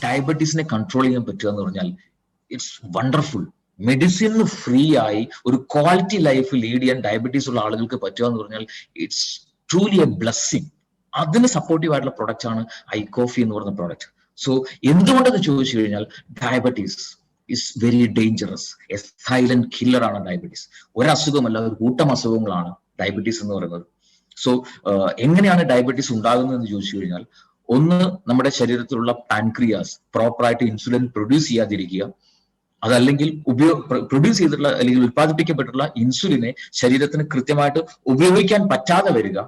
ഡയബറ്റീസിനെ control ചെയ്യാൻ പറ്റുക എന്ന് പറഞ്ഞാൽ ഇറ്റ്സ് വണ്ടർഫുൾ. മെഡിസിൻ ഫ്രീ ആയി ഒരു ക്വാളിറ്റി ലൈഫ് ലീഡ് ചെയ്യാൻ ഡയബറ്റീസ് ഉള്ള ആളുകൾക്ക് പറ്റുക എന്ന് പറഞ്ഞാൽ ഇറ്റ്സ് ട്രൂലി എ ബ്ലെസ്സിങ്. അതിന് സപ്പോർട്ടീവ് ആയിട്ടുള്ള പ്രൊഡക്റ്റ് ആണ് ഐകോഫി എന്ന് പറയുന്ന പ്രോഡക്റ്റ്. സോ എന്തുകൊണ്ടെന്ന് ചോദിച്ചു കഴിഞ്ഞാൽ diabetes is very dangerous. A silent killer ആണ് ഡയബറ്റീസ്. ഒരസുഖമല്ല, ഒരു കൂട്ടം അസുഖങ്ങളാണ് ഡയബറ്റീസ് എന്ന് പറയുന്നത്. സോ എങ്ങനെയാണ് ഡയബറ്റീസ് ഉണ്ടാകുന്നതെന്ന് ചോദിച്ചു കഴിഞ്ഞാൽ, ഒന്ന്, നമ്മുടെ ശരീരത്തിലുള്ള പാൻക്രിയാസ് പ്രോപ്പറായിട്ട് ഇൻസുലിൻ പ്രൊഡ്യൂസ് ചെയ്യാതിരിക്കുക, അതല്ലെങ്കിൽ പ്രൊഡ്യൂസ് ചെയ്തിട്ടുള്ള അല്ലെങ്കിൽ ഉത്പാദിപ്പിക്കപ്പെട്ടുള്ള ഇൻസുലിനെ ശരീരത്തിന് കൃത്യമായിട്ട് ഉപയോഗിക്കാൻ പറ്റാതെ വരിക.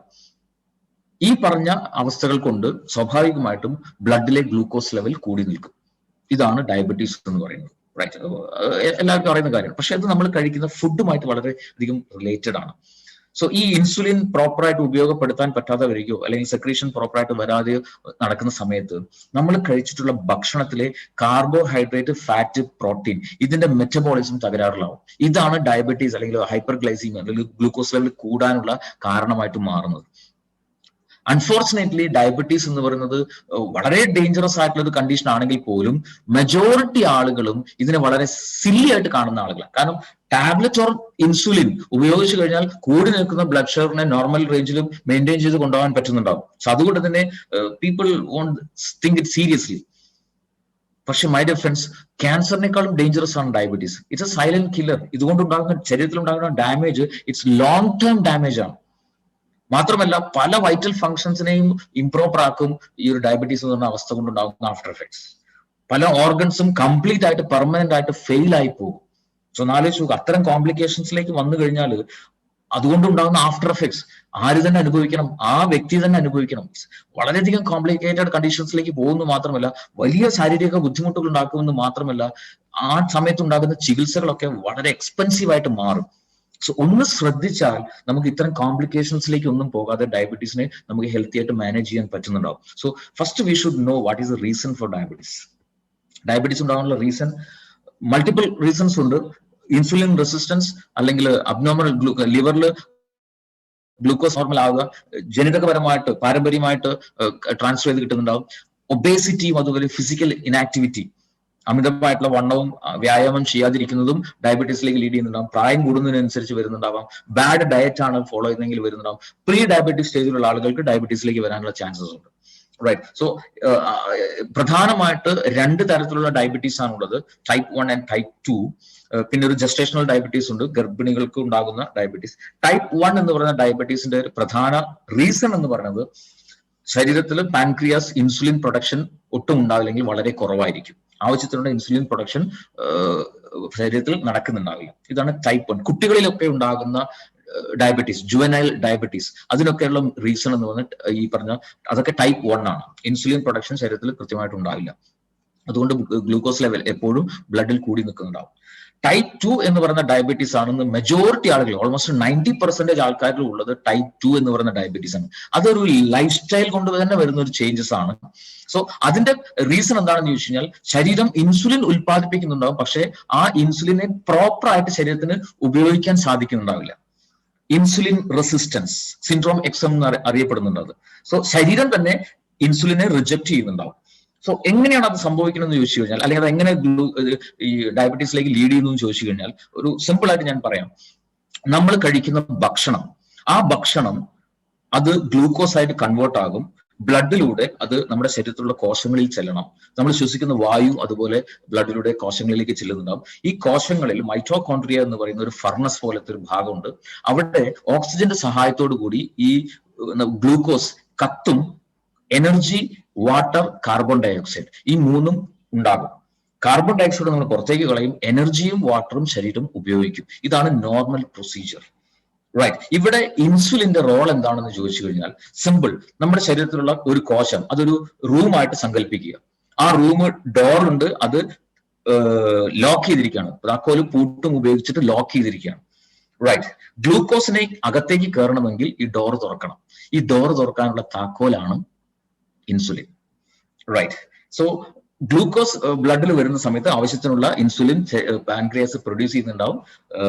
ഈ പറഞ്ഞ അവസ്ഥകൾ കൊണ്ട് സ്വാഭാവികമായിട്ടും ബ്ലഡിലെ ഗ്ലൂക്കോസ് ലെവൽ കൂടി നിൽക്കും. ഇതാണ് ഡയബറ്റീസ് എന്ന് പറയുന്നത്. റൈറ്റ്, എല്ലാവർക്കും അറിയുന്ന കാര്യമാണ്. പക്ഷെ അത് നമ്മൾ കഴിക്കുന്ന ഫുഡുമായിട്ട് വളരെ അധികം റിലേറ്റഡ് ആണ്. സോ ഈ ഇൻസുലിൻ പ്രോപ്പറായിട്ട് ഉപയോഗപ്പെടുത്താൻ പറ്റാതെ വരികയോ അല്ലെങ്കിൽ സെക്രീഷൻ പ്രോപ്പറായിട്ട് വരാതെ നടക്കുന്ന സമയത്ത് നമ്മൾ കഴിച്ചിട്ടുള്ള ഭക്ഷണത്തിലെ കാർബോഹൈഡ്രേറ്റ്, ഫാറ്റ്, പ്രോട്ടീൻ, ഇതിന്റെ മെറ്റബോളിസം തകരാറിലാവും. ഇതാണ് ഡയബറ്റീസ് അല്ലെങ്കിൽ ഹൈപ്പർഗ്ലൈസീമിയ അല്ലെങ്കിൽ ഗ്ലൂക്കോസ് ലെവൽ കൂടാനുള്ള കാരണമായിട്ട് മാറുന്നത്. അൺഫോർച്ചുനേറ്റ്ലി ഡയബറ്റീസ് എന്ന് പറയുന്നത് വളരെ ഡേഞ്ചറസ് ആയിട്ടുള്ള ഒരു കണ്ടീഷൻ ആണെങ്കിൽ പോലും മെജോറിറ്റി ആളുകളും ഇതിനെ വളരെ സില്ലി ആയിട്ട് കാണുന്ന ആളുകളാണ്. കാരണം ടാബ്ലറ്റ് ഓർ ഇൻസുലിൻ ഉപയോഗിച്ചു കഴിഞ്ഞാൽ കൂടി നിൽക്കുന്ന ബ്ലഡ് ഷുഗറിനെ നോർമൽ റേഞ്ചിലും മെയിൻറ്റെയിൻ ചെയ്ത് കൊണ്ടുപോകാൻ പറ്റുന്നുണ്ടാവും. സോ അതുകൊണ്ട് തന്നെ people won't think it seriously. പക്ഷെ മൈ ഡിയർ ഫ്രണ്ട്സ്, ക്യാൻസറിനേക്കാളും ഡേഞ്ചറസ് ആണ് diabetes. It's a silent killer. ഇതുകൊണ്ടുണ്ടാകുന്ന ശരീരത്തിലുണ്ടാകുന്ന damage it's long term damage ആണ്. മാത്രമല്ല പല വൈറ്റൽ ഫങ്ഷൻസിനെയും ഇംപ്രോപ്പർ ആക്കും ഈ ഒരു ഡയബറ്റീസ് എന്ന് പറഞ്ഞ അവസ്ഥ കൊണ്ടുണ്ടാകുന്ന ആഫ്റ്റർ എഫക്ട്സ്. പല ഓർഗൻസും കംപ്ലീറ്റ് ആയിട്ട് പെർമനന്റ് ആയിട്ട് ഫെയിൽ ആയി പോകും. സോ നാലോചിച്ച് നോക്കുക, അത്തരം കോംപ്ലിക്കേഷൻസിലേക്ക് വന്നു കഴിഞ്ഞാൽ അതുകൊണ്ടുണ്ടാകുന്ന ആഫ്റ്റർ എഫക്ട്സ് ആര് തന്നെ അനുഭവിക്കണം? ആ വ്യക്തി തന്നെ അനുഭവിക്കണം. വളരെയധികം കോംപ്ലിക്കേറ്റഡ് കണ്ടീഷൻസിലേക്ക് പോകുന്നു മാത്രമല്ല വലിയ ശാരീരിക ബുദ്ധിമുട്ടുകൾ ഉണ്ടാക്കുമെന്ന് മാത്രമല്ല ആ സമയത്ത് ഉണ്ടാകുന്ന ചികിത്സകളൊക്കെ വളരെ എക്സ്പെൻസീവ് ആയിട്ട് മാറും. സോ ഒന്ന് ശ്രദ്ധിച്ചാൽ നമുക്ക് ഇത്തരം കോംപ്ലിക്കേഷൻസിലേക്ക് ഒന്നും പോകാതെ ഡയബറ്റീസിനെ നമുക്ക് ഹെൽത്തി ആയിട്ട് മാനേജ് ചെയ്യാൻ പറ്റുന്നുണ്ടാവും. So first we should know what is the reason for diabetes. Diabetes ഉണ്ടാകാനുള്ള റീസൺ മൾട്ടിപ്പിൾ റീസൺസ് ഉണ്ട്. ഇൻസുലിൻ റെസിസ്റ്റൻസ്, അല്ലെങ്കിൽ അബ്നോർമൽ ലിവറിൽ ഗ്ലൂക്കോസ് നോർമൽ ആവുക, ജനിതകപരമായിട്ട് പാരമ്പര്യമായിട്ട് ട്രാൻസ്ഫർ ചെയ്ത് കിട്ടുന്നുണ്ടാവും. ഒബേസിറ്റിയും അതുപോലെ ഫിസിക്കൽ ഇനാക്ടിവിറ്റി, അമിതമായിട്ടുള്ള വണ്ണവും വ്യായാമം ചെയ്യാതിരിക്കുന്നതും ഡയബറ്റീസിലേക്ക് ലീഡ് ചെയ്യുന്നുണ്ടാവും. പ്രായം കൂടുന്നതിനനുസരിച്ച് വരുന്നുണ്ടാവാം. ബാഡ് ഡയറ്റ് ആണ് ഫോളോ ചെയ്യുന്നതെങ്കിൽ വരുന്നുണ്ടാവും. പ്രീ ഡയബറ്റിക് സ്റ്റേജിലുള്ള ആളുകൾക്ക് ഡയബറ്റീസിലേക്ക് വരാനുള്ള ചാൻസസ് ഉണ്ട്. റൈറ്റ്. സോ പ്രധാനമായിട്ട് രണ്ട് തരത്തിലുള്ള ഡയബറ്റീസ് ആണുള്ളത്, ടൈപ്പ് 1 ആൻഡ് ടൈപ്പ് 2. പിന്നെ ഒരു ജസ്റ്റേഷണൽ ഡയബറ്റീസ് ഉണ്ട്, ഗർഭിണികൾക്ക് ഉണ്ടാകുന്ന ഡയബറ്റീസ്. ടൈപ്പ് 1 എന്ന് പറയുന്ന ഡയബറ്റീസിന്റെ ഒരു പ്രധാന റീസൺ എന്ന് പറയുന്നത് ശരീരത്തിൽ പാൻക്രിയാസ് ഇൻസുലിൻ പ്രൊഡക്ഷൻ ഒട്ടും ഉണ്ടാവില്ലെങ്കിൽ വളരെ കുറവായിരിക്കും. ആവശ്യത്തിനുള്ള ഇൻസുലിൻ പ്രൊഡക്ഷൻ ശരീരത്തിൽ നടക്കുന്നുണ്ടാവില്ല. ഇതാണ് ടൈപ്പ് 1. കുട്ടികളിലൊക്കെ ഉണ്ടാകുന്ന ഡയബറ്റീസ്, ജുവനൈൽ ഡയബറ്റീസ്, അതിനൊക്കെയുള്ള റീസൺ എന്ന് പറഞ്ഞാൽ ഈ പറഞ്ഞ അതൊക്കെ ടൈപ്പ് 1 ആണ്. ഇൻസുലിൻ പ്രൊഡക്ഷൻ ശരീരത്തിൽ കൃത്യമായിട്ട് ഉണ്ടാവില്ല. അതുകൊണ്ട് ഗ്ലൂക്കോസ് ലെവൽ എപ്പോഴും ബ്ലഡിൽ കൂടി നിൽക്കുന്നുണ്ടാവും. ടൈപ്പ് 2 എന്ന് പറയുന്ന ഡയബറ്റീസ് ആണെന്ന് മെജോറിറ്റി ആളുകൾ, ഓൾമോസ്റ്റ് 90% ആൾക്കാരിൽ ഉള്ളത് ടൈപ്പ് 2 എന്ന് പറയുന്ന ഡയബറ്റീസ് ആണ്. അതൊരു ലൈഫ് സ്റ്റൈൽ കൊണ്ട് തന്നെ വരുന്ന ഒരു ചേഞ്ചസ് ആണ്. സോ അതിന്റെ റീസൺ എന്താണെന്ന് ചോദിച്ചു കഴിഞ്ഞാൽ, ശരീരം ഇൻസുലിൻ ഉൽപ്പാദിപ്പിക്കുന്നുണ്ടാവും, പക്ഷെ ആ ഇൻസുലിനെ പ്രോപ്പർ ആയിട്ട് ശരീരത്തിന് ഉപയോഗിക്കാൻ സാധിക്കുന്നുണ്ടാവില്ല. ഇൻസുലിൻ റെസിസ്റ്റൻസ് സിൻഡ്രോം എക്സം എന്ന് അറിയപ്പെടുന്നുണ്ട് അത്. സോ ശരീരം തന്നെ ഇൻസുലിനെ റിജക്ട് ചെയ്യുന്നുണ്ടാവും. സോ എങ്ങനെയാണ് അത് സംഭവിക്കണമെന്ന് ചോദിച്ചു കഴിഞ്ഞാൽ, അല്ലെങ്കിൽ അത് എങ്ങനെ ഈ ഡയബറ്റീസിലേക്ക് ലീഡ് ചെയ്യുന്നു എന്ന് ചോദിച്ചു കഴിഞ്ഞാൽ, ഒരു സിമ്പിൾ ആയിട്ട് ഞാൻ പറയാം. നമ്മൾ കഴിക്കുന്ന ഭക്ഷണം, ആ ഭക്ഷണം അത് ഗ്ലൂക്കോസ് ആയിട്ട് കൺവേർട്ട് ആകും. ബ്ലഡിലൂടെ അത് നമ്മുടെ ശരീരത്തിലുള്ള കോശങ്ങളിൽ ചെല്ലണം. നമ്മൾ ശ്വസിക്കുന്ന വായു അതുപോലെ ബ്ലഡിലൂടെ കോശങ്ങളിലേക്ക് ചെല്ലുന്നുണ്ടാവും. ഈ കോശങ്ങളിൽ മൈറ്റോകോൺട്രിയ എന്ന് പറയുന്ന ഒരു ഫർണസ് പോലത്തെ ഒരു ഭാഗമുണ്ട്. അവിടെ ഓക്സിജന്റെ സഹായത്തോടു കൂടി ഈ ഗ്ലൂക്കോസ് കത്തും. എനർജി, വാട്ടർ, കാർബൺ ഡയോക്സൈഡ്, ഈ മൂന്നും ഉണ്ടാകും. കാർബൺ ഡയോക്സൈഡ് നമ്മൾ പുറത്തേക്ക് കളയും, എനർജിയും വാട്ടറും ശരീരം ഉപയോഗിക്കും. ഇതാണ് നോർമൽ പ്രൊസീജിയർ. റൈറ്റ്. ഇവിടെ ഇൻസുലിന്റെ റോൾ എന്താണെന്ന് ചോദിച്ചു കഴിഞ്ഞാൽ സിമ്പിൾ. നമ്മുടെ ശരീരത്തിലുള്ള ഒരു കോശം, അതൊരു റൂമായിട്ട് സങ്കല്പിക്കുക. ആ റൂം ഡോർ ഉണ്ട്, അത് ലോക്ക് ചെയ്തിരിക്കുകയാണ്. താക്കോലും പൂട്ടും ഉപയോഗിച്ചിട്ട് ലോക്ക് ചെയ്തിരിക്കുകയാണ്. റൈറ്റ്. ഗ്ലൂക്കോസിനെ അകത്തേക്ക് കയറണമെങ്കിൽ ഈ ഡോർ തുറക്കണം. ഈ ഡോർ തുറക്കാനുള്ള താക്കോലാണ് ഇൻസുലിൻ. റൈറ്റ്. സോ ഗ്ലൂക്കോസ് ബ്ലഡിൽ വരുന്ന സമയത്ത് ആവശ്യത്തിനുള്ള ഇൻസുലിൻ പാൻക്രിയാസ് പ്രൊഡ്യൂസ് ചെയ്യുന്നുണ്ടാവും.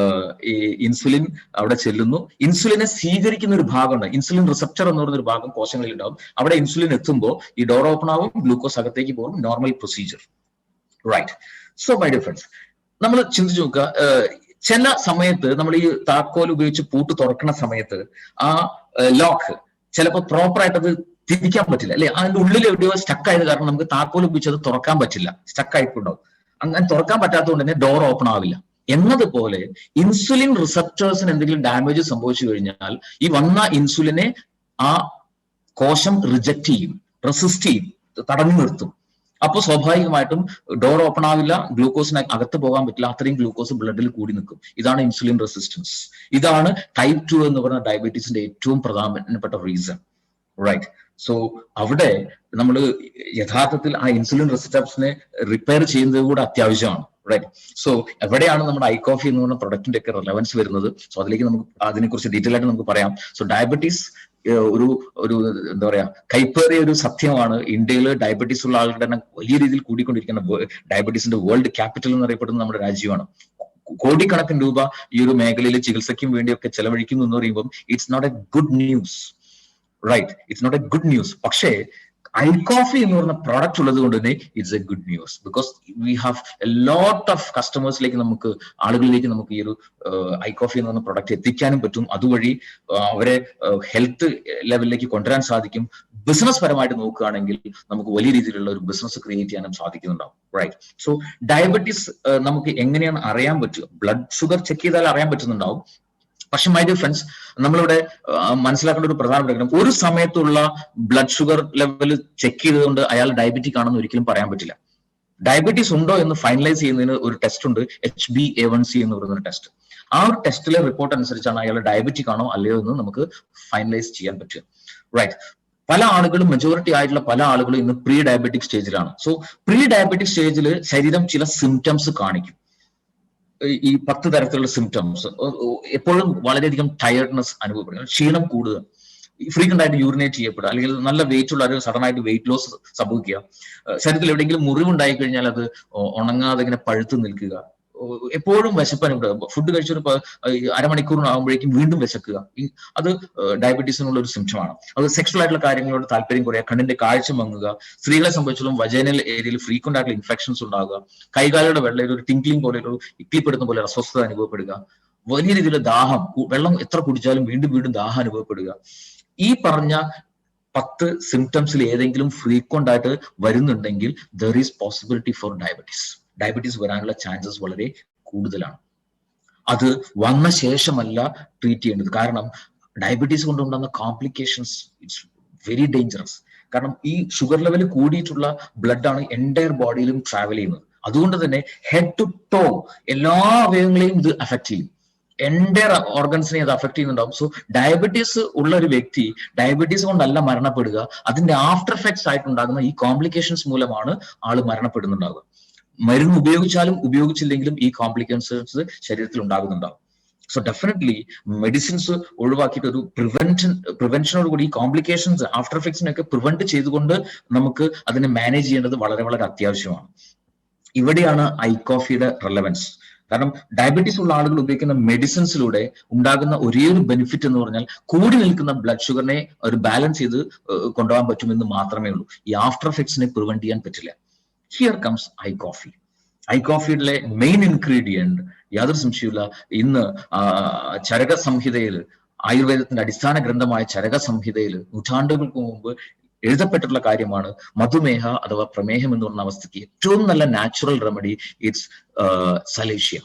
ഈ ഇൻസുലിൻ അവിടെ ചെല്ലുന്നു. ഇൻസുലിനെ സ്വീകരിക്കുന്ന ഒരു ഭാഗമുണ്ട്, ഇൻസുലിൻ റിസപ്റ്റർ എന്ന് പറയുന്ന ഒരു ഭാഗം കോശങ്ങളിൽ ഉണ്ടാവും. അവിടെ ഇൻസുലിൻ എത്തുമ്പോൾ ഈ ഡോർ ഓപ്പൺ ആവും, ഗ്ലൂക്കോസ് അകത്തേക്ക് പോകും. Normal procedure, right? So my dear friends, നമ്മൾ ചിന്തിച്ചു നോക്കുക, ചില സമയത്ത് നമ്മൾ ഈ താക്കോൽ ഉപയോഗിച്ച് പൂട്ട് തുറക്കുന്ന സമയത്ത് ആ ലോക്ക് ചിലപ്പോൾ പ്രോപ്പർ ആയിട്ട് അത് തിരിക്കാൻ പറ്റില്ല, അല്ലെ? അതിന്റെ ഉള്ളിൽ എവിടെയോ സ്റ്റക്ക് ആയത് കാരണം നമുക്ക് താക്കോൽ ഉപയോഗിച്ച് അത് തുറക്കാൻ പറ്റില്ല, സ്റ്റക്ക് ആയിട്ടുണ്ടാവും. അങ്ങനെ തുറക്കാൻ പറ്റാത്തതുകൊണ്ട് തന്നെ ഡോർ ഓപ്പൺ ആവില്ല. എന്നതുപോലെ ഇൻസുലിൻ റിസപ്റ്റേഴ്സിന് എന്തെങ്കിലും ഡാമേജ് സംഭവിച്ചു കഴിഞ്ഞാൽ ഈ വന്ന ഇൻസുലിനെ ആ കോശം റിജക്ട് ചെയ്യും, റെസിസ്റ്റ് ചെയ്യും, തടഞ്ഞു നിർത്തും. അപ്പോൾ സ്വാഭാവികമായിട്ടും ഡോർ ഓപ്പൺ ആവില്ല, ഗ്ലൂക്കോസിന് അകത്ത് പോകാൻ പറ്റില്ല, അത്രയും ഗ്ലൂക്കോസ് ബ്ലഡിൽ കൂടി നിൽക്കും. ഇതാണ് ഇൻസുലിൻ റെസിസ്റ്റൻസ്. ഇതാണ് ടൈപ്പ് 2 എന്ന് പറയുന്ന ഡയബറ്റീസിന്റെ ഏറ്റവും പ്രധാനപ്പെട്ട റീസൺ, റൈറ്റ്? സോ അവിടെ നമ്മൾ യഥാർത്ഥത്തിൽ ആ ഇൻസുലിൻ റെസിസ്റ്റൻസിനെ റിപ്പയർ ചെയ്യുന്നത് കൂടെ അത്യാവശ്യമാണ്, റൈറ്റ്? സോ എവിടെയാണ് നമ്മുടെ ഐകോഫി എന്ന് പറയുന്ന പ്രൊഡക്റ്റിന്റെ ഒക്കെ റെലവൻസ് വരുന്നത്? സോ അതിലേക്ക് നമുക്ക് അതിനെക്കുറിച്ച് ഡീറ്റെയിൽ ആയിട്ട് നമുക്ക് പറയാം. സോ ഡയബറ്റീസ് ഒരു എന്താ പറയാ, കൈപ്പേറിയ ഒരു സത്യമാണ്. ഇന്ത്യയിൽ ഡയബറ്റീസ് ഉള്ള ആളുകളുടെ തന്നെ വലിയ രീതിയിൽ കൂടിക്കൊണ്ടിരിക്കുന്ന, ഡയബറ്റീസിന്റെ വേൾഡ് ക്യാപിറ്റൽ എന്നറിയപ്പെടുന്ന നമ്മുടെ രാജ്യമാണ്. കോടിക്കണക്കിന് രൂപ ഈ ഒരു മേഖലയിൽ ചികിത്സയ്ക്കും വേണ്ടിയൊക്കെ ചെലവഴിക്കുന്നു എന്ന് പറയുമ്പോൾ it's not a good news, right? It's not a good news. പക്ഷേ ഐകോഫി എന്ന് പറയുന്ന പ്രോഡക്റ്റ് ഉള്ളത് കൊണ്ട് തന്നെ it's a good news, because we have a lot of കസ്റ്റമേഴ്സിലേക്ക്, നമുക്ക് ആളുകളിലേക്ക് നമുക്ക് ഈ ഒരു ഐകോഫി എന്ന് പറയുന്ന പ്രോഡക്റ്റ് എത്തിക്കാനും പറ്റും. അതുവഴി അവരെ ഹെൽത്ത് ലെവലിലേക്ക് കൊണ്ടുവരാൻ സാധിക്കും. ബിസിനസ് പരമായിട്ട് നോക്കുകയാണെങ്കിൽ നമുക്ക് വലിയ രീതിയിലുള്ള ഒരു ബിസിനസ് ക്രിയേറ്റ് ചെയ്യാനും സാധിക്കുന്നുണ്ടാവും, റൈറ്റ്? സോ ഡയബറ്റീസ് നമുക്ക് എങ്ങനെയാണ് അറിയാൻ പറ്റുക? ബ്ലഡ് ഷുഗർ ചെക്ക് ചെയ്താൽ അറിയാൻ പറ്റുന്നുണ്ടാവും. പക്ഷെ മൈ ഡിയർ ഫ്രണ്ട്സ്, നമ്മളിവിടെ മനസ്സിലാക്കേണ്ട ഒരു പ്രധാനപ്പെട്ട കാര്യം, ഒരു സമയത്തുള്ള ബ്ലഡ് ഷുഗർ ലെവൽ ചെക്ക് ചെയ്തുകൊണ്ട് അയാൾ ഡയബറ്റിക് ആണെന്ന് ഒരിക്കലും പറയാൻ പറ്റില്ല. ഡയബറ്റീസ് ഉണ്ടോ എന്ന് ഫൈനലൈസ് ചെയ്യുന്നതിന് ഒരു ടെസ്റ്റ് ഉണ്ട്, HbA1c എന്ന് പറയുന്ന ടെസ്റ്റ്. ആ ഒരു ടെസ്റ്റിലെ റിപ്പോർട്ട് അനുസരിച്ചാണ് അയാൾ ഡയബറ്റിക് ആണോ അല്ലയോ എന്ന് നമുക്ക് ഫൈനലൈസ് ചെയ്യാൻ പറ്റുക, റൈറ്റ്? പല ആളുകളും, മെജോറിറ്റി ആയിട്ടുള്ള പല ആളുകളും ഇന്ന് പ്രീ ഡയബറ്റിക് സ്റ്റേജിലാണ്. സോ പ്രീ ഡയബറ്റിക് സ്റ്റേജിൽ ശരീരം ചില സിംറ്റംസ് കാണിക്കും. ഈ 10 തരത്തിലുള്ള സിംറ്റംസ്. എപ്പോഴും വളരെയധികം ടയർഡ്നെസ് അനുഭവപ്പെടുക, ക്ഷീണം കൂടുക, ഫ്രീക്വന്റ് ആയിട്ട് യൂറിനേറ്റ് ചെയ്യപ്പെടുക, അല്ലെങ്കിൽ നല്ല വെയിറ്റ് ഉള്ള ഒരു സഡൻ ആയിട്ട് വെയിറ്റ് ലോസ് സംഭവിക്കുക, ശരീരത്തിൽ എവിടെയെങ്കിലും മുറിവുണ്ടായി കഴിഞ്ഞാൽ അത് ഉണങ്ങാതെ ഇങ്ങനെ പഴുത്ത് നിൽക്കുക, എപ്പോഴും വിശപ്പ് അനുഭവപ്പെടുക, ഫുഡ് കഴിച്ചൊരു അരമണിക്കൂറിനാകുമ്പോഴേക്കും വീണ്ടും വിശക്കുക. അത് ഡയബറ്റീസിനുള്ള ഒരു സിംറ്റമാണ്. അത് സെക്ഷൽ ആയിട്ടുള്ള കാര്യങ്ങളോട് താല്പര്യം കുറയുക, കണ്ണിന്റെ കാഴ്ച മങ്ങുക, സ്ത്രീകളെ സംബന്ധിച്ചും വജൈനൽ ഏരിയയിൽ ഫ്രീക്വന്റ് ആയിട്ടുള്ള ഇൻഫെക്ഷൻസ് ഉണ്ടാകുക, കൈകാലുകളുടെ വെള്ളയിൽ ഒരു ടിങ്ക്ലിംഗ് പോലെ, ഒരു ഇക്ലിപ്പെടുന്ന പോലെ അസ്വസ്ഥത അനുഭവപ്പെടുക, വലിയ രീതിയിലുള്ള ദാഹം, വെള്ളം എത്ര കുടിച്ചാലും വീണ്ടും വീണ്ടും ദാഹം അനുഭവപ്പെടുക. ഈ പറഞ്ഞ 10 സിംറ്റംസിൽ ഏതെങ്കിലും ഫ്രീക്വന്റ് ആയിട്ട് വരുന്നുണ്ടെങ്കിൽ there is possibility four diabetes വരാനുള്ള ചാൻസസ് വളരെ കൂടുതലാണ്. അത് വന്ന ശേഷമല്ല ട്രീറ്റ് ചെയ്യേണ്ടത്. കാരണം ഡയബറ്റീസ് കൊണ്ടുണ്ടാകുന്ന കോംപ്ലിക്കേഷൻസ് ഇറ്റ്സ് വെരി ഡേഞ്ചറസ്. കാരണം ഈ ഷുഗർ ലെവൽ കൂടിയിട്ടുള്ള ബ്ലഡാണ് എൻറ്റയർ ബോഡിയിലും ട്രാവൽ ചെയ്യുന്നത്. അതുകൊണ്ട് തന്നെ ഹെഡ് ടു ടോ എല്ലാ അവയവങ്ങളെയും ഇത് അഫക്ട് ചെയ്യും, എൻറ്റയർ ഓർഗൻസിനെ അത് അഫക്ട് ചെയ്യുന്നുണ്ടാവും. സോ ഡയബറ്റീസ് ഉള്ള ഒരു വ്യക്തി ഡയബറ്റീസ് കൊണ്ടല്ല മരണപ്പെടുക, അതിന്റെ ആഫ്റ്റർ എഫക്ട്സ് ആയിട്ടുണ്ടാകുന്ന ഈ കോംപ്ലിക്കേഷൻസ് മൂലമാണ് ആള് മരണപ്പെടുന്നുണ്ടാവുക. മരുന്ന് ഉപയോഗിച്ചാലും ഉപയോഗിച്ചില്ലെങ്കിലും ഈ കോംപ്ലിക്കേഷൻസ് ശരീരത്തിൽ ഉണ്ടാകുന്നുണ്ടാവും. സോ ഡെഫിനറ്റ്ലി മെഡിസിൻസ് ഒഴിവാക്കിയിട്ട് ഒരു പ്രിവെൻഷനോട് കൂടി ഈ കോംപ്ലിക്കേഷൻസ്, ആഫ്റ്റർ എഫക്ട്സിനൊക്കെ പ്രിവെന്റ് ചെയ്തുകൊണ്ട് നമുക്ക് അതിനെ മാനേജ് ചെയ്യേണ്ടത് വളരെ വളരെ അത്യാവശ്യമാണ്. ഇവിടെയാണ് ഐകോഫിയുടെ റെലവൻസ്. കാരണം ഡയബറ്റീസ് ഉള്ള ആളുകൾ ഉപയോഗിക്കുന്ന മെഡിസിൻസിലൂടെ ഉണ്ടാകുന്ന ഒരേ ഒരു ബെനിഫിറ്റ് എന്ന് പറഞ്ഞാൽ കൂടി നിൽക്കുന്ന ബ്ലഡ് ഷുഗറിനെ ഒരു ബാലൻസ് ചെയ്ത് കൊണ്ടുപോകാൻ പറ്റുമെന്ന് മാത്രമേ ഉള്ളൂ. ഈ ആഫ്റ്റർ എഫക്ട്സിനെ പ്രിവെന്റ് ചെയ്യാൻ പറ്റില്ല. Here comes iCoffee. ഐകോഫിയുടെ മെയിൻ ഇൻഗ്രീഡിയന്റ് യാതൊരു സംശയമില്ല, ഇന്ന് ചരക സംഹിതയിൽ, ആയുർവേദത്തിന്റെ അടിസ്ഥാന ഗ്രന്ഥമായ ചരക സംഹിതയിൽ നൂറ്റാണ്ടുകൾക്ക് മുമ്പ് എഴുതപ്പെട്ടിട്ടുള്ള കാര്യമാണ് മധുമേഹ അഥവാ പ്രമേഹം എന്ന് പറഞ്ഞ അവസ്ഥയ്ക്ക് ഏറ്റവും നല്ല നാച്ചുറൽ റെമഡി ഇറ്റ്സ് സലേഷ്യ,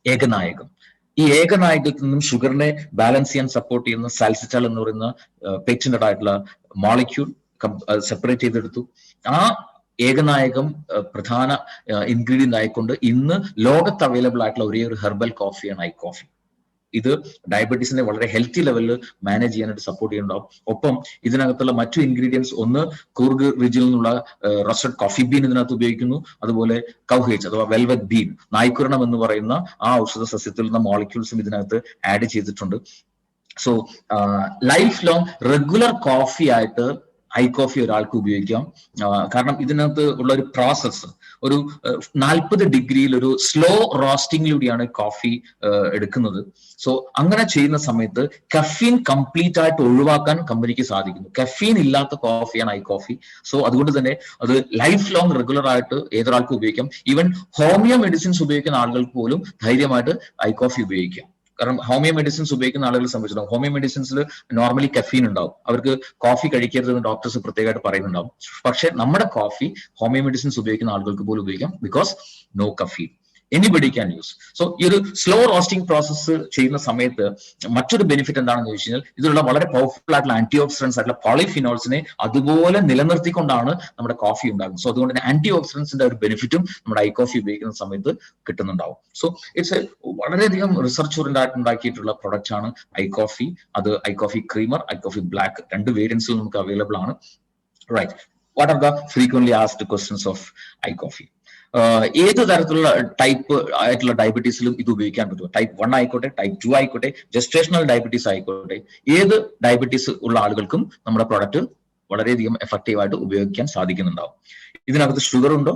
ഏകനായകം. ഈ ഏകനായകത്തിൽ നിന്നും ഷുഗറിനെ ബാലൻസ് ചെയ്യാൻ സപ്പോർട്ട് ചെയ്യുന്ന സാൽസിറ്റാൾ എന്ന് പറയുന്ന പേറ്റന്റഡ് ആയിട്ടുള്ള മോളിക്യൂൾ സെപ്പറേറ്റ് ചെയ്തെടുത്തു. ആ ഏകനായകം പ്രധാന ഇൻഗ്രീഡിയന്റ് ആയിക്കൊണ്ട് ഇന്ന് ലോകത്ത് അവൈലബിൾ ആയിട്ടുള്ള ഒരേ ഒരു ഹെർബൽ കോഫിയാണ് ഐകോഫി. ഇത് ഡയബറ്റീസിനെ വളരെ ഹെൽത്തി ലെവലിൽ മാനേജ് ചെയ്യാനായിട്ട് സപ്പോർട്ട് ചെയ്യുന്നുണ്ടാവും. ഒപ്പം ഇതിനകത്തുള്ള മറ്റു ഇൻഗ്രീഡിയൻസ്, ഒന്ന് കൂർഗ് റിജിൽ നിന്നുള്ള റോസ്റ്റഡ് കോഫി ബീൻ ഇതിനകത്ത് ഉപയോഗിക്കുന്നു. അതുപോലെ കൗഹേജ് അഥവാ വെൽവെറ്റ് ബീൻ, നായ്ക്കുരണം എന്ന് പറയുന്ന ആ ഔഷധ സസ്യത്തിൽ നിന്ന് മോളിക്യൂൾസും ഇതിനകത്ത് ആഡ് ചെയ്തിട്ടുണ്ട്. So life long regular coffee ആയിട്ട് ഐ കോഫി ഒരാൾക്ക് ഉപയോഗിക്കാം. കാരണം ഇതിനകത്ത് ഉള്ള ഒരു പ്രോസസ്സ് ഒരു 40 ഡിഗ്രിയിൽ ഒരു സ്ലോ റോസ്റ്റിംഗിലൂടെയാണ് കോഫി എടുക്കുന്നത്. സോ അങ്ങനെ ചെയ്യുന്ന സമയത്ത് കഫീൻ കംപ്ലീറ്റ് ആയിട്ട് ഒഴിവാക്കാൻ കമ്പനിക്ക് സാധിക്കുന്നു. കഫീൻ ഇല്ലാത്ത കോഫിയാണ് ഐ കോഫി. സോ അതുകൊണ്ട് തന്നെ അത് ലൈഫ് ലോങ് റെഗുലർ ആയിട്ട് ഏതൊരാൾക്കും ഉപയോഗിക്കാം. ഈവൻ ഹോമിയോ മെഡിസിൻസ് ഉപയോഗിക്കുന്ന ആളുകൾക്ക് പോലും ധൈര്യമായിട്ട് ഐ കോഫി ഉപയോഗിക്കാം. കാരണം ഹോമിയോ മെഡിസിൻസ് ഉപയോഗിക്കുന്ന ആളുകളെ സംബന്ധിച്ചിടത്തോളം ഹോമിയോ മെഡിസിൻസിൽ നോർമലി കഫീൻ ഉണ്ടാവും. അവർക്ക് കോഫി കഴിക്കരുതെന്ന് ഡോക്ടേഴ്സ് പ്രത്യേകമായിട്ട് പറയുന്നുണ്ടാവും. പക്ഷെ നമ്മുടെ കോഫി ഹോമിയോ മെഡിസിൻസ് ഉപയോഗിക്കുന്ന ആളുകൾക്ക് പോലും ഉപയോഗിക്കാം, because no caffeine. Anybody can use. So ഈ ഒരു സ്ലോ റോസ്റ്റിംഗ് പ്രോസസ്സ് ചെയ്യുന്ന സമയത്ത് മറ്റൊരു ബെനിഫിറ്റ് എന്താണെന്ന് ചോദിച്ചു കഴിഞ്ഞാൽ ഇതിലുള്ള വളരെ പവർഫുൾ ആയിട്ടുള്ള ആന്റി ഓക്സിഡൻസ് ആയിട്ടുള്ള പോളിഫിനോൾസിനെ അതുപോലെ നിലനിർത്തിക്കൊണ്ടാണ് നമ്മുടെ കോഫി ഉണ്ടാകുന്നത്. സോ അതുകൊണ്ട് തന്നെ ആന്റി ഓക്സിഡൻസിന്റെ ഒരു ബെനിഫിറ്റും നമ്മുടെ ഐ കോഫി ഉപയോഗിക്കുന്ന സമയത്ത് കിട്ടുന്നുണ്ടാവും. സോ ഇറ്റ്സ് വളരെയധികം റിസർച്ച് ഓറിയന്റഡ് ഉണ്ടാക്കിയിട്ടുള്ള പ്രൊഡക്റ്റ് ആണ് ഐ കോഫി. അത് I coffee creamer, I coffee black, 2 വേരിയൻസിൽ നമുക്ക് അവൈലബിൾ ആണ്. Right. What are the frequently asked questions of I coffee? ഏത് തരത്തിലുള്ള ടൈപ്പ് ആയിട്ടുള്ള ഡയബറ്റീസിലും ഇത് ഉപയോഗിക്കാൻ പറ്റും. ടൈപ്പ് 1 ആയിക്കോട്ടെ, ടൈപ്പ് 2 ആയിക്കോട്ടെ, ജസ്റ്റേഷണൽ ഡയബറ്റീസ് ആയിക്കോട്ടെ, ഏത് ഡയബറ്റീസ് ഉള്ള ആളുകൾക്കും നമ്മുടെ പ്രോഡക്റ്റ് വളരെയധികം എഫക്റ്റീവ് ആയിട്ട് ഉപയോഗിക്കാൻ സാധിക്കുന്നുണ്ടാവും. ഇതിനകത്ത് ഷുഗർ ഉണ്ടോ?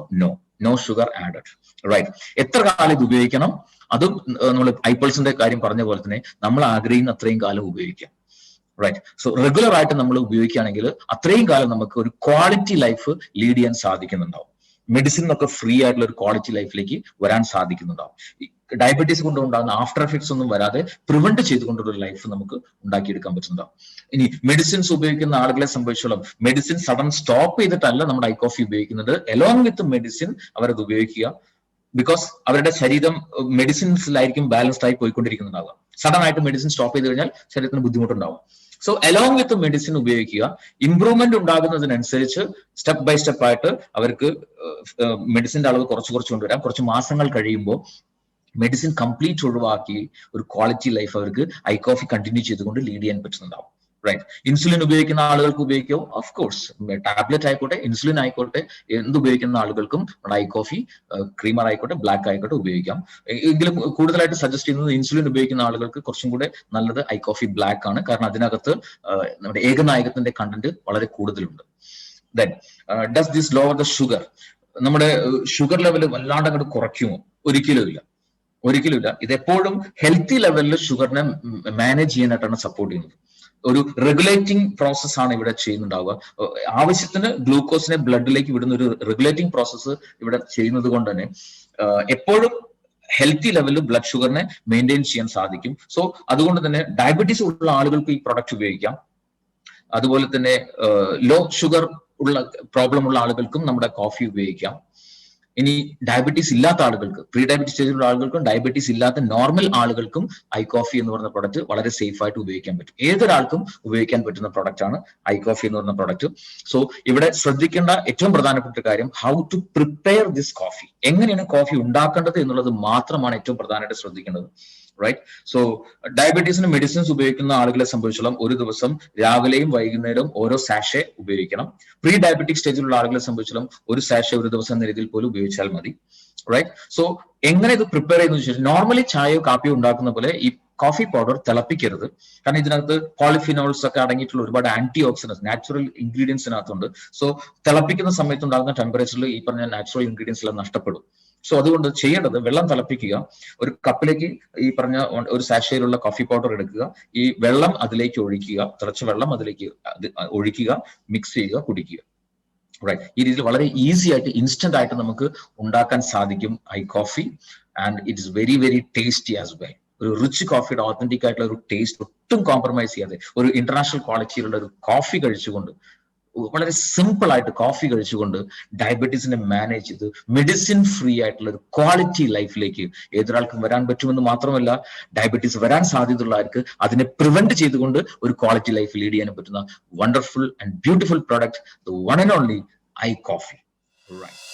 No sugar added. റൈറ്റ്. എത്ര കാലം ഇത് ഉപയോഗിക്കണം? അതും നമ്മൾ ഐപ്പിൾസിന്റെ കാര്യം പറഞ്ഞ പോലെ തന്നെ നമ്മൾ ആഗ്രഹിക്കുന്ന അത്രയും കാലം ഉപയോഗിക്കാം. റൈറ്റ്. സോ റെഗുലർ ആയിട്ട് നമ്മൾ ഉപയോഗിക്കുകയാണെങ്കിൽ അത്രയും കാലം നമുക്ക് ഒരു ക്വാളിറ്റി ലൈഫ് ലീഡ് ചെയ്യാൻ സാധിക്കുന്നുണ്ടാവും. മെഡിസിൻ ഒക്കെ ഫ്രീ ആയിട്ടുള്ള ഒരു ക്വാളിറ്റി ലൈഫിലേക്ക് വരാൻ സാധിക്കുന്നുണ്ടാവും. ഡയബറ്റീസ് കൊണ്ടുണ്ടാകുന്ന ആഫ്റ്റർ എഫക്ട്സ് ഒന്നും വരാതെ പ്രിവെന്റ് ചെയ്തുകൊണ്ടുള്ള ഒരു ലൈഫ് നമുക്ക് ഉണ്ടാക്കിയെടുക്കാൻ പറ്റുന്നുണ്ടാവും. ഇനി മെഡിസിൻസ് ഉപയോഗിക്കുന്ന ആളുകളെ സംബന്ധിച്ചോളം മെഡിസിൻ സഡൻ സ്റ്റോപ്പ് ചെയ്തിട്ടല്ല നമ്മുടെ ഐ കോഫി ഉപയോഗിക്കുന്നത്. എലോങ് വിത്ത് മെഡിസിൻ അവരത് ഉപയോഗിക്കുക. ബിക്കോസ് അവരുടെ ശരീരം മെഡിസിൻസിലായിരിക്കും ബാലൻസ്ഡ് ആയി പോയിക്കൊണ്ടിരിക്കുന്നുണ്ടാവുക. സഡൻ ആയിട്ട് മെഡിസിൻ സ്റ്റോപ്പ് ചെയ്ത് കഴിഞ്ഞാൽ ശരീരത്തിന് ബുദ്ധിമുട്ടുണ്ടാവും. സോ അലോങ് വിത്ത് മെഡിസിൻ ഉപയോഗിക്കുക. ഇംപ്രൂവ്മെന്റ് ഉണ്ടാകുന്നതിനനുസരിച്ച് സ്റ്റെപ്പ് ബൈ സ്റ്റെപ്പ് ആയിട്ട് അവർക്ക് മെഡിസിന്റെ അളവ് കുറച്ച് കൊണ്ടുവരാം. കുറച്ച് മാസങ്ങൾ കഴിയുമ്പോൾ മെഡിസിൻ കംപ്ലീറ്റ് ഒഴിവാക്കി ഒരു ക്വാളിറ്റി ലൈഫ് അവർക്ക് ഐ കോഫി കണ്ടിന്യൂ ചെയ്തുകൊണ്ട് ലീഡ് ചെയ്യാൻ പറ്റുന്നുണ്ടാവും. റൈറ്റ്. ഇൻസുലിൻ ഉപയോഗിക്കുന്ന ആളുകൾക്ക് ഉപയോഗിക്കാവും. ഓഫ് കോഴ്സ് ടാബ്ലറ്റ് ആയിക്കോട്ടെ, ഇൻസുലിൻ ആയിക്കോട്ടെ, എന്ത് ഉപയോഗിക്കുന്ന ആളുകൾക്കും ഐ കോഫി ക്രീമർ ആയിക്കോട്ടെ, ബ്ലാക്ക് ആയിക്കോട്ടെ ഉപയോഗിക്കാം. എങ്കിലും കൂടുതലായിട്ട് സജസ്റ്റ് ചെയ്യുന്നത് ഇൻസുലിൻ ഉപയോഗിക്കുന്ന ആളുകൾക്ക് കുറച്ചും കൂടെ നല്ലത് ഐ കോഫി ബ്ലാക്ക് ആണ്. കാരണം അതിനകത്ത് നമ്മുടെ ഏകനായകത്തിന്റെ കണ്ടന്റ് വളരെ കൂടുതലുണ്ട്. Then does this lower the sugar? നമ്മുടെ ഷുഗർ ലെവൽ വല്ലാണ്ട് അങ്ങോട്ട് കുറയ്ക്കുമോ? ഒരിക്കലുമില്ല. ഇതെപ്പോഴും ഹെൽത്തി ലെവലിൽ ഷുഗറിനെ മാനേജ് ചെയ്യാനായിട്ടാണ് സപ്പോർട്ട് ചെയ്യുന്നത്. ഒരു റെഗുലേറ്റിംഗ് പ്രോസസ് ആണ് ഇവിടെ ചെയ്യുന്നുണ്ടാവുക. ആവശ്യത്തിന് ഗ്ലൂക്കോസിനെ ബ്ലഡിലേക്ക് വിടുന്ന ഒരു റെഗുലേറ്റിംഗ് പ്രോസസ്സ് ഇവിടെ ചെയ്യുന്നത് കൊണ്ട് തന്നെ എപ്പോഴും ഹെൽത്തി ലെവലിൽ ബ്ലഡ് ഷുഗറിനെ മെയിൻറ്റെയിൻ ചെയ്യാൻ സാധിക്കും. സോ അതുകൊണ്ട് തന്നെ ഡയബറ്റീസ് ഉള്ള ആളുകൾക്ക് ഈ പ്രൊഡക്റ്റ് ഉപയോഗിക്കാം. അതുപോലെ തന്നെ ലോ ഷുഗർ ഉള്ള പ്രോബ്ലം ഉള്ള ആളുകൾക്കും നമ്മുടെ കോഫി ഉപയോഗിക്കാം. ഇനി ഡയബറ്റീസ് ഇല്ലാത്ത ആളുകൾക്ക്, പ്രീ ഡയബറ്റീസ് സ്റ്റേജിലുള്ള ആളുകൾക്കും ഡയബറ്റീസ് ഇല്ലാത്ത നോർമൽ ആളുകൾക്കും ഐ കോഫി എന്ന് പറയുന്ന പ്രൊഡക്റ്റ് വളരെ സേഫ് ആയിട്ട് ഉപയോഗിക്കാൻ പറ്റും. ഏതൊരാൾക്കും ഉപയോഗിക്കാൻ പറ്റുന്ന പ്രൊഡക്റ്റ് ആണ് ഐ കോഫി എന്ന് പറയുന്ന പ്രൊഡക്റ്റ്. സോ ഇവിടെ ശ്രദ്ധിക്കേണ്ട ഏറ്റവും പ്രധാനപ്പെട്ട കാര്യം how to prepare this coffee. എങ്ങനെയാണ് കോഫി ഉണ്ടാക്കേണ്ടത് എന്നുള്ളത് മാത്രമാണ് ഏറ്റവും പ്രധാനമായിട്ട് ശ്രദ്ധിക്കേണ്ടത്. റൈറ്റ്. സോ ഡയബറ്റീസിന് മെഡിസിൻസ് ഉപയോഗിക്കുന്ന ആളുകളെ സംബന്ധിച്ചോളം ഒരു ദിവസം രാവിലെയും വൈകുന്നേരവും ഓരോ സാഷെ ഉപയോഗിക്കണം. പ്രീ ഡയബറ്റിക് സ്റ്റേജിലുള്ള ആളുകളെ സംബന്ധിച്ചോളം ഒരു സാഷെ ഒരു ദിവസം എന്ന രീതിയിൽ പോലും ഉപയോഗിച്ചാൽ മതി. റൈറ്റ്. സോ എങ്ങനെ ഇത് പ്രിപ്പയർ ചെയ്യുന്ന വെച്ചാൽ നോർമലി ചായയോ കാപ്പിയോ ഉണ്ടാക്കുന്ന പോലെ ഈ കോഫി പൗഡർ തിളപ്പിക്കരുത്. കാരണം ഇതിനകത്ത് പോളിഫിനോൾസ് ഒക്കെ അടങ്ങിയിട്ടുള്ള ഒരുപാട് ആന്റി ഓക്സിഡൻസ് നാച്ചുറൽ ഇൻഗ്രീഡിയൻസിനകത്തുണ്ട്. സോ തിളപ്പിക്കുന്ന സമയത്ത് ഉണ്ടാകുന്ന ടെമ്പറേച്ചറിൽ ഈ പറഞ്ഞ നാച്ചുറൽ ഇൻഗ്രീഡിയൻസ് എല്ലാം നഷ്ടപ്പെടും. സോ അതുകൊണ്ട് ചെയ്യേണ്ടത് വെള്ളം തിളപ്പിക്കുക. ഒരു കപ്പിലേക്ക് ഈ പറഞ്ഞ ഒരു സാഷയിലുള്ള കോഫി പൗഡർ എടുക്കുക. ഈ വെള്ളം അതിലേക്ക് ഒഴിക്കുക. തിളച്ച വെള്ളം അതിലേക്ക് ഒഴിക്കുക, മിക്സ് ചെയ്യുക, കുടിക്കുക. റൈറ്റ്. ഈ രീതിയിൽ വളരെ ഈസി ആയിട്ട് ഇൻസ്റ്റന്റ് ആയിട്ട് നമുക്ക് ഉണ്ടാക്കാൻ സാധിക്കും I coffee. And it is very very tasty as well. ഒരു റിച്ച് കോഫിയുടെ ഓതന്റിക് ആയിട്ടുള്ള ഒരു ടേസ്റ്റ് ഒട്ടും കോംപ്രമൈസ് ചെയ്യാതെ ഒരു ഇന്റർനാഷണൽ ക്വാളിറ്റിയിലുള്ള ഒരു കോഫി കഴിച്ചുകൊണ്ട്, വളരെ സിമ്പിൾ ആയിട്ട് കോഫി കഴിച്ചുകൊണ്ട് ഡയബറ്റീസിനെ മാനേജ് ചെയ്ത് മെഡിസിൻ ഫ്രീ ആയിട്ടുള്ള ഒരു ക്വാളിറ്റി ലൈഫിലേക്ക് ഏതൊരാൾക്കും വരാൻ പറ്റുമെന്ന് മാത്രമല്ല ഡയബറ്റീസ് വരാൻ സാധ്യതയുള്ളവർക്ക് അതിനെ പ്രിവെന്റ് ചെയ്തുകൊണ്ട് ഒരു ക്വാളിറ്റി ലൈഫ് ലീഡ് ചെയ്യാനും പറ്റുന്ന wonderful and beautiful product, the one and only I coffee. Right.